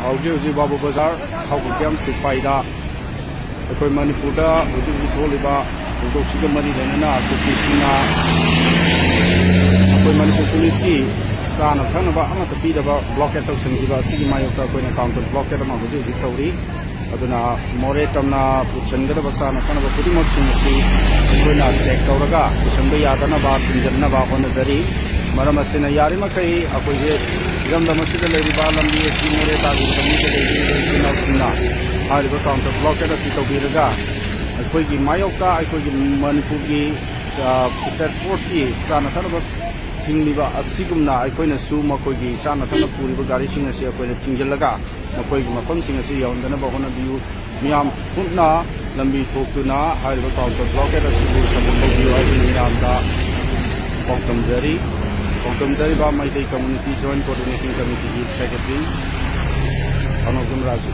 हौजी बाबू बाजार हौगम सिपाहीदा अखोई मणिपुरदा हुजी थोलिबा थौदोकसिगा मरी लेना कुकीसिना अखोई मणिपुर पुलिस की चाना थंगनबा अमता पीदबा ब्लॉकेट तौसनगिबा सिगी मायोक्ता अखोइना काउंटर ब्लॉकेट अमा हुजी तौरी अदुना मोरे तमना पुछनगदबा चाना थंगनबा खुदिमकसिंग असि अखोइना चेक तौरगा पुछनबा यादनबा थिंजनबा होनजरी मरम असिना यारिमखै अखोइजे जमदम असिदा लेरिबा लंबी असि मोरे तागु लंबीदा लेरिबा सिना हारिबा काउंटर ब्लॉकेट असि तौबिरगा अखोइगी मायोक्ता अखोइगी मणिपुरगी स्टेट फोर्स की चाना थंगनबा थिंगलिबा असिगुमना अखोइनसु मखोइगी चाना थंगना पुरिबा गारिसिंग असि अखोइना थिंजलगा मखोइगी मफमसिंग असि यावंदनबा होनबियु मियाम पुन्ना लंबी थोक्तुना हारिबा काउंटर ब्लॉकेट असि सपोर्ट तौबियु हाइबि मियामदा पाउतमजरी बा Meitei community joint coordinating committee की सेक्रेटरी अनोगुम राजू।